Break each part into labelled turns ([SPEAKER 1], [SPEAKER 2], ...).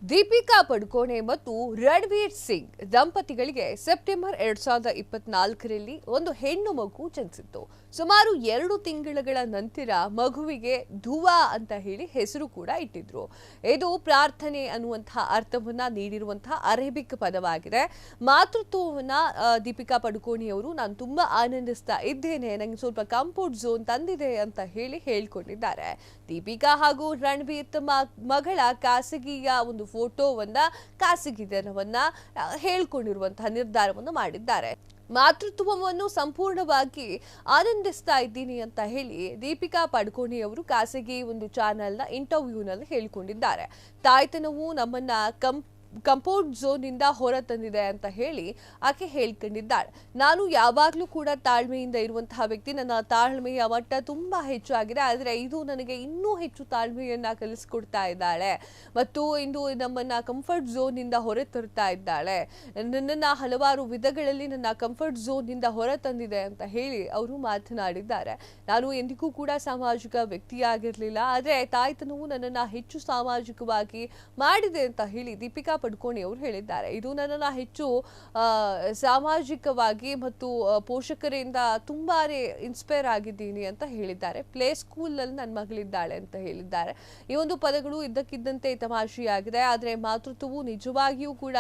[SPEAKER 1] ದೀಪಿಕಾ ಪಡುಕೋಣೆ ಮತ್ತು ರಣವೀರ್ ಸಿಂಗ್ ದಂಪತಿಗಳಿಗೆ ಸೆಪ್ಟೆಂಬರ್ 2024ರಲ್ಲಿ ಒಂದು ಹೆಣ್ಣು ಮಗು ಜನಿಸಿತ್ತು. ಸುಮಾರು 2 ತಿಂಗಳ ನಂತರ ಮಗುವಿಗೆ ಧುವಾ ಅಂತ ಹೇಳಿ ಹೆಸರು ಕೂಡ ಇಟ್ಟಿದ್ರು. ಇದು ಪ್ರಾರ್ಥನೆ ಅನ್ನುವಂತಹ ಅರ್ಥವನ್ನ ನೀಡಿರುವಂತಹ ಅರೇಬಿಕ್ ಪದವಾಗಿದೆ. ಮಾತೃತ್ವವನ್ನ ದೀಪಿಕಾ ಪಡುಕೋಣೆಯವರು ನಾನು ತುಂಬಾ ಆನಂದಿಸ್ತಾ ಇದ್ದೇನೆ, ನನಗೆ ಸ್ವಲ್ಪ ಕಂಫರ್ಟ್ ಝೋನ್ ತಂದಿದೆ ಅಂತ ಹೇಳ್ಕೊಂಡಿದ್ದಾರೆ. ದೀಪಿಕಾ ಹಾಗೂ ರಣವೀರ್ ತಮ್ಮ ಮಗಳ ಖಾಸಗಿಯ ಒಂದು ಫೋಟೋವನ್ನ ಖಾಸಗಿತನವನ್ನ ಹೇಳ್ಕೊಂಡಿರುವಂತಹ ನಿರ್ಧಾರವನ್ನು ಮಾಡಿದ್ದಾರೆ. ಮಾತೃತ್ವವನ್ನು ಸಂಪೂರ್ಣವಾಗಿ ಆನಂದಿಸ್ತಾ ಇದ್ದೀನಿ ಅಂತ ಹೇಳಿ ದೀಪಿಕಾ ಪಡುಕೋಣೆ ಅವರು ಖಾಸಗಿ ಒಂದು ಚಾನೆಲ್ನ ಇಂಟರ್ವ್ಯೂನಲ್ಲಿ ಹೇಳ್ಕೊಂಡಿದ್ದಾರೆ. ತಾಯ್ತನವು ನಮ್ಮನ್ನ ಕಂಫರ್ಟ್ ಝೋನ್ ಇಂದ ಹೊರ ತಂದಿದೆ ಅಂತ ಹೇಳಿ ಆಕೆ ಹೇಳ್ಕೊಂಡಿದ್ದಾಳೆ. ನಾನು ಯಾವಾಗಲೂ ಕೂಡ ತಾಳ್ಮೆಯಿಂದ ಇರುವಂತಹ ವ್ಯಕ್ತಿ. ನನ್ನ ತಾಳ್ಮೆಯ ಮಟ್ಟ ತುಂಬಾ ಹೆಚ್ಚಾಗಿದೆ, ಆದರೆ ಇದು ನನಗೆ ಇನ್ನೂ ಹೆಚ್ಚು ತಾಳ್ಮೆಯನ್ನ ಕಲಿಸ್ಕೊಡ್ತಾ ಇದ್ದಾಳೆ ಮತ್ತು ಇಂದು ನಮ್ಮನ್ನ ಕಂಫರ್ಟ್ ಝೋನ್ ಇಂದ ಹೊರ ತರ್ತಾ ಇದ್ದಾಳೆ. ನನ್ನನ್ನ ಹಲವಾರು ವಿಧಗಳಲ್ಲಿ ನನ್ನ ಕಂಫರ್ಟ್ ಝೋನ್ ಇಂದ ಹೊರ ತಂದಿದೆ ಅಂತ ಹೇಳಿ ಅವರು ಮಾತನಾಡಿದ್ದಾರೆ. ನಾನು ಎಂದಿಗೂ ಕೂಡ ಸಾಮಾಜಿಕ ವ್ಯಕ್ತಿಯಾಗಿರ್ಲಿಲ್ಲ, ಆದರೆ ತಾಯ್ತನವು ನನ್ನನ್ನ ಹೆಚ್ಚು ಸಾಮಾಜಿಕವಾಗಿ ಮಾಡಿದೆ ಅಂತ ಹೇಳಿ ದೀಪಿಕಾ ಪಡುಕೋಣೆ ಅವರು ಹೇಳಿದ್ದಾರೆ. ಇದು ನನ್ನನ್ನು ಹೆಚ್ಚು ಸಾಮಾಜಿಕವಾಗಿ ಮತ್ತು ಪೋಷಕರಿಂದ ತುಂಬಾನೇ ಇನ್ಸ್ಪೈರ್ ಆಗಿದ್ದೀನಿ ಅಂತ ಹೇಳಿದ್ದಾರೆ. ಪ್ಲೇ ಸ್ಕೂಲ್ ನಲ್ಲಿ ನನ್ನ ಮಗಳಿದ್ದಾಳೆ ಅಂತ ಹೇಳಿದ್ದಾರೆ. ಈ ಒಂದು ಪದಗಳು ಇದ್ದಕ್ಕಿದ್ದಂತೆ ತಮಾಷೆಯಾಗಿದೆ, ಆದರೆ ಮಾತೃತ್ವವು ನಿಜವಾಗಿಯೂ ಕೂಡ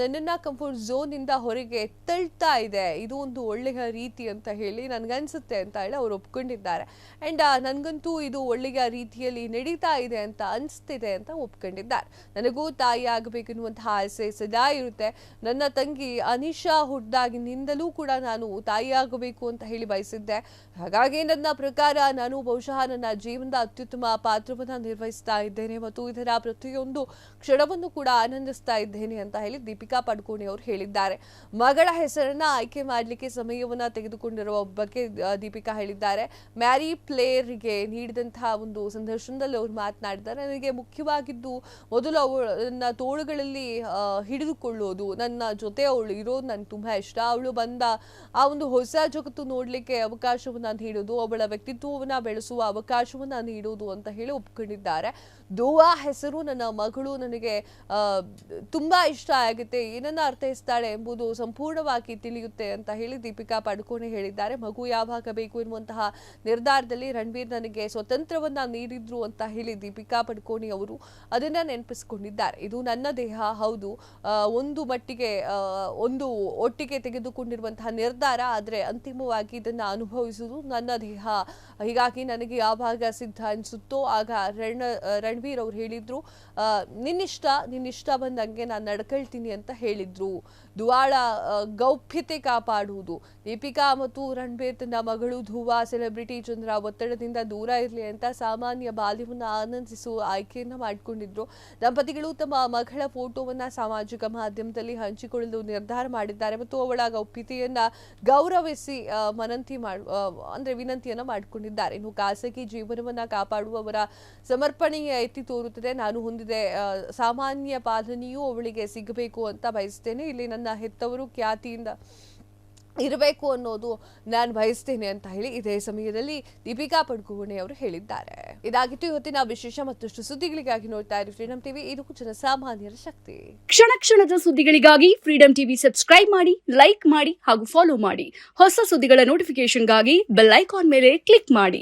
[SPEAKER 1] ನನ್ನನ್ನ ಕಂಫರ್ಟ್ ಝೋನ್ ಇಂದ ಹೊರಗೆ ತಳ್ತಾ ಇದೆ. ಇದು ಒಂದು ಒಳ್ಳೆಯ ರೀತಿ ಅಂತ ಹೇಳಿ ನನ್ಗನ್ಸುತ್ತೆ ಅಂತ ಹೇಳಿ ಅವರು ಒಪ್ಕೊಂಡಿದ್ದಾರೆ. ಅಂಡ್ ನನ್ಗಂತೂ ಇದು ಒಳ್ಳೆಯ ರೀತಿಯಲ್ಲಿ ನಡೀತಾ ಇದೆ ಅಂತ ಅನಿಸ್ತಿದೆ ಅಂತ ಒಪ್ಕೊಂಡಿದ್ದಾರೆ. ನನಗೂ ತಾಯಿ ಆಗಬೇಕು ಎನ್ನುವಂತಹ ಆಸೆ ಸದಾ ಇರುತ್ತೆ. ನನ್ನ ತಂಗಿ ಅನಿಶಾ ಹುಟ್ಟಿದಾಗಿನಿಂದಲೂ ಕೂಡ ನಾನು ತಾಯಿಯಾಗಬೇಕು ಅಂತ ಹೇಳಿ ಬಯಸಿದ್ದೆ. ಹಾಗಾಗಿ ನನ್ನ ಪ್ರಕಾರ ನಾನು ಬಹುಶಃ ನನ್ನ ಜೀವನದ ಅತ್ಯುತ್ತಮ ಪಾತ್ರವನ್ನು ನಿರ್ವಹಿಸ್ತಾ ಇದ್ದೇನೆ ಮತ್ತು ಇದರ ಪ್ರತಿಯೊಂದು ಕ್ಷಣವನ್ನು ಕೂಡ ಆನಂದಿಸ್ತಾ ಇದ್ದೇನೆ ಅಂತ ಹೇಳಿ ದೀಪಿಕಾ ಪಡುಕೋಣೆ ಅವರು ಹೇಳಿದ್ದಾರೆ. ಮಗಳ ಹೆಸರನ್ನ ಆಯ್ಕೆ ಮಾಡಲಿಕ್ಕೆ ಸಮಯವನ್ನ ತೆಗೆದುಕೊಂಡಿರುವ ಬಗ್ಗೆ ದೀಪಿಕಾ ಹೇಳಿದ್ದಾರೆ. ಮ್ಯಾರಿ ಪ್ಲೇಯರ್ಗೆ ನೀಡಿದಂತಹ ಒಂದು ಸಂದರ್ಶನದಲ್ಲಿ ಅವರು ಮಾತನಾಡಿದ್ದಾರೆ. ನನಗೆ ಮುಖ್ಯವಾಗಿದ್ದು ಮೊದಲು ಅವಳನ್ನ ತೋಳುಗಳಲ್ಲಿ ಹಿಡಿದುಕೊಳ್ಳೋದು, ನನ್ನ ಜೊತೆ ಅವಳು ಇರೋದು ನನಗೆ ತುಂಬಾ ಇಷ್ಟ. ಅವಳು ಬಂದ ಆ ಒಂದು ಹೊಸ ಜಗತ್ತು ನೋಡ್ಲಿಕ್ಕೆ ಅವಕಾಶವನ್ನ ನೀಡೋದು, ಅವಳ ವ್ಯಕ್ತಿತ್ವವನ್ನ ಬೆಳೆಸುವ ಅವಕಾಶವನ್ನ ನೀಡೋದು ಅಂತ ಹೇಳಿ ಒಪ್ಕೊಂಡಿದ್ದಾರೆ. ಧುವಾ ಹೆಸರು ನನ್ನ ಮಗಳು ನನಗೆ ತುಂಬಾ ಇಷ್ಟ ಆಗುತ್ತೆ, ಏನನ್ನ ಅರ್ಥೈಸ್ತಾಳೆ ಎಂಬುದು ಸಂಪೂರ್ಣವಾಗಿ ತಿಳಿಯುತ್ತೆ ಅಂತ ಹೇಳಿ ದೀಪಿಕಾ ಪಡುಕೋಣೆ ಹೇಳಿದ್ದಾರೆ. ಮಗು ಯಾವಾಗ ಬೇಕು ಎನ್ನುವಂತಹ ನಿರ್ಧಾರದಲ್ಲಿ ರಣವೀರ್ ನನಗೆ ಸ್ವತಂತ್ರವನ್ನ ನೀಡಿದ್ರು ಅಂತ ಹೇಳಿ ದೀಪಿಕಾ ಪಡುಕೋಣೆ ಅವರು ಅದನ್ನ ನೆನಪಿಸಿಕೊಂಡಿದ್ದಾರೆ. ಇದು ನನ್ನ ದೇಹ, ಹೌದು, ಒಂದು ಮಟ್ಟಿಗೆ ಒಂದು ಒಟ್ಟಿಗೆ ತೆಗೆದುಕೊಂಡಿರುವಂತಹ ನಿರ್ಧಾರ, ಆದರೆ ಅಂತಿಮವಾಗಿ ಇದನ್ನ ಅನುಭವಿಸುವುದು ನನ್ನ ದೇಹ. ಹೀಗಾಗಿ ನನಗೆ ಯಾವಾಗ ಸಿದ್ಧ ಅನಿಸುತ್ತೋ ಆಗ ರಣವೀರ್ ಅವ್ರು ಹೇಳಿದ್ರು, ನಿನ್ನಿಷ್ಟ ಬಂದಂಗೆ ನಾನು ನಡ್ಕೊಳ್ತೀನಿ ಅಂತ ಹೇಳಿದ್ರು. ದುವಾಳ ಗೌಪ್ಯತೆ ಕಾಪಾಡುವುದು. ದೀಪಿಕಾ ಮತ್ತು ರಣವೀರ್ ತನ್ನ ಮಗಳು ಧುವಾ ಸೆಲೆಬ್ರಿಟಿ ಜನರ ಒತ್ತಡದಿಂದ ದೂರ ಇರಲಿ ಅಂತ ಸಾಮಾನ್ಯ ಬಾಲ್ಯವನ್ನು ಆನಂದಿಸುವ ಆಯ್ಕೆಯನ್ನ ಮಾಡಿಕೊಂಡಿದ್ರು. ದಂಪತಿಗಳು ತಮ್ಮ ಮಗಳ ಫೋಟೋವನ್ನ ಸಾಮಾಜಿಕ ಮಾಧ್ಯಮದಲ್ಲಿ ಹಂಚಿಕೊಳ್ಳಲು ನಿರ್ಧಾರ ಮಾಡಿದ್ದಾರೆ ಮತ್ತು ಅವಳ ಗೌಪ್ಯತೆಯನ್ನ ಗೌರವಿಸಿ ವಿನಂತಿಯನ್ನ ಮಾಡಿಕೊಂಡಿದ್ದಾರೆ. ಇನ್ನು ಖಾಸಗಿ ಜೀವನವನ್ನ ಕಾಪಾಡುವವರ ಸಮರ್ಪಣೆಯ ಎತ್ತಿ ತೋರುತ್ತದೆ. ನಾನು ಹೊಂದಿದೆ ಸಾಮಾನ್ಯ ಪಾಲನೆಯೂ ಅವಳಿಗೆ ಸಿಗಬೇಕು ಅಂತ ಬಯಸ್ತೇನೆ. ಇಲ್ಲಿ ನನ್ನ ಹೆತ್ತವರು ಖ್ಯಾತಿಯಿಂದ ಇರಬೇಕು ಅನ್ನೋದು ನಾನು ಬಯಸ್ತೇನೆ ಅಂತ ಹೇಳಿ ಇದೇ ಸಮಯದಲ್ಲಿ ದೀಪಿಕಾ ಪಡುಕೋಣೆ ಅವರು ಹೇಳಿದ್ದಾರೆ. ಇದಾಗಿತ್ತು ಇವತ್ತಿನ ವಿಶೇಷ. ಮತ್ತಷ್ಟು ಸುದ್ದಿಗಳಿಗಾಗಿ ನೋಡ್ತಾ ಇರಿ ಫ್ರೀಡಂ ಟಿವಿ, ಇದು ಜನಸಾಮಾನ್ಯರ ಶಕ್ತಿ.
[SPEAKER 2] ಕ್ಷಣ ಕ್ಷಣದ ಸುದ್ದಿಗಳಿಗಾಗಿ ಫ್ರೀಡಂ ಟಿವಿ ಸಬ್ಸ್ಕ್ರೈಬ್ ಮಾಡಿ, ಲೈಕ್ ಮಾಡಿ ಹಾಗೂ ಫಾಲೋ ಮಾಡಿ. ಹೊಸ ಸುದ್ದಿಗಳ ನೋಟಿಫಿಕೇಶನ್ಗಾಗಿ ಬೆಲ್ ಐಕಾನ್ ಮೇಲೆ ಕ್ಲಿಕ್ ಮಾಡಿ.